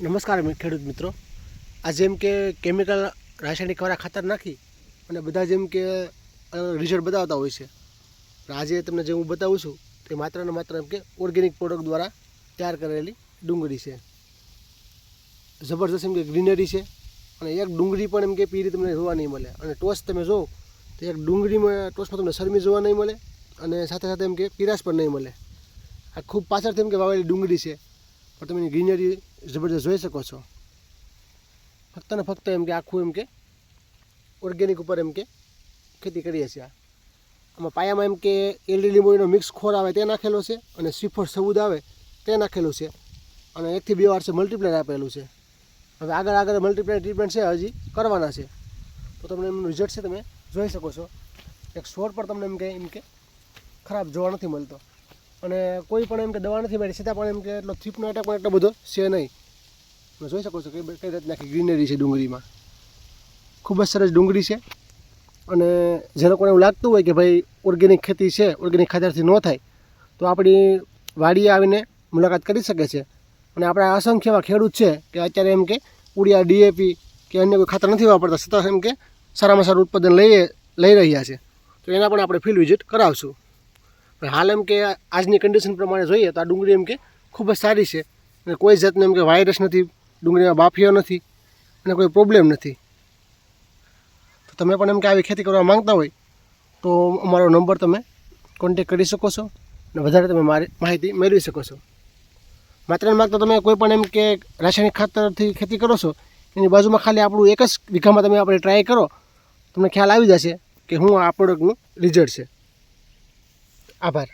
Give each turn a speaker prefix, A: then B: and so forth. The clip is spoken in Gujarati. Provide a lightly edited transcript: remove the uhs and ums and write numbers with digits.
A: નમસ્કાર ખેડૂત મિત્રો। આ જેમ કે કેમિકલ રાસાયણિક વાળા ખાતર નાખી અને બધા જેમ કે રિઝલ્ટ બતાવતા હોય છે, પણ આજે તમને જે હું બતાવું છું તે માત્ર ને માત્ર એમ કે ઓર્ગેનિક પ્રોડક્ટ દ્વારા તૈયાર કરેલી ડુંગળી છે। જબરદસ્ત એમ કે ગ્રીનરી છે અને એક ડુંગળી પણ એમ કે પીળી તમને જોવા નહીં મળે, અને ટોસ તમે જો તો એક ડુંગળીમાં ટોસમાં તમને શરમી જોવા નહીં મળે અને સાથે સાથે એમ કે પીરાશ પણ નહીં મળે। આ ખૂબ પાછળથી એમ કે વાવેલી ડુંગળી છે, પણ તમે એની ગ્રીનરી જબરદસ્ત જોઈ શકો છો। ફક્ત ને ફક્ત એમ કે આખું એમ કે ઓર્ગેનિક ઉપર એમ કે ખેતી કરીએ છીએ। આમાં પાયામાં એમ કે એલડી લીંબોળીનો મિક્સ ખોર આવે તે નાખેલો છે, અને શ્રીફળ સબૂદ આવે તે નાખેલું છે, અને 1 થી 2 વાર છે મલ્ટીપ્લાયર આપેલું છે। હવે આગળ મલ્ટીપ્લાયર ટ્રીટમેન્ટ છે હજી કરવાના છે, તો તમને એમનું રિઝલ્ટ છે તમે જોઈ શકો છો। એક છોડ પર તમને એમ કે ખરાબ જોવા નથી મળતો, અને કોઈ પણ એમ કે દવા નથી મારી છતાં પણ એમ કે એટલો થીપનો એટેક પણ એટલો બધો છે નહીં। તમે જોઈ શકો છો કઈ રીતના આખી ગ્રીનરી છે ડુંગળીમાં। ખૂબ જ સરસ ડુંગળી છે, અને જેને કોઈને એવું લાગતું હોય કે ભાઈ ઓર્ગેનિક ખેતી છે, ઓર્ગેનિક ખાતરથી ન થાય, તો આપણી વાડીએ આવીને મુલાકાત કરી શકે છે। અને આપણા અસંખ્ય એવા ખેડૂત છે કે અત્યારે એમ કે ઉડિયા ડીએપી કે અન્ય કોઈ ખાતર નથી વાપરતા, છતાં એમ કે સારામાં સારું ઉત્પાદન લઈ રહ્યા છે, તો એના પણ આપણે ફિલ્ડ વિઝિટ કરાવશું। હાલ એમ કે આજની કન્ડિશન પ્રમાણે જોઈએ તો આ ડુંગળી એમ કે ખૂબ જ સારી છે, અને કોઈ જાતનો એમ કે વાયરસ નથી, ડુંગળીમાં બાફિયો નથી, અને કોઈ પ્રોબ્લેમ નથી। તો તમે પણ એમ કે આવી ખેતી કરવા માંગતા હોય તો અમારો નંબર તમે કોન્ટેક કરી શકો છો, અને વધારે તમે મારી માહિતી મેળવી શકો છો। માત્ર ને માત્ર તમે કોઈ પણ એમ કે રાસાયણિક ખાતરથી ખેતી કરો છો, એની બાજુમાં ખાલી આપણું 1 જ વીઘામાં તમે આપણે ટ્રાય કરો, તમને ખ્યાલ આવી જશે કે હું આ પ્રોડક્ટનું રિઝલ્ટ છે। આભાર।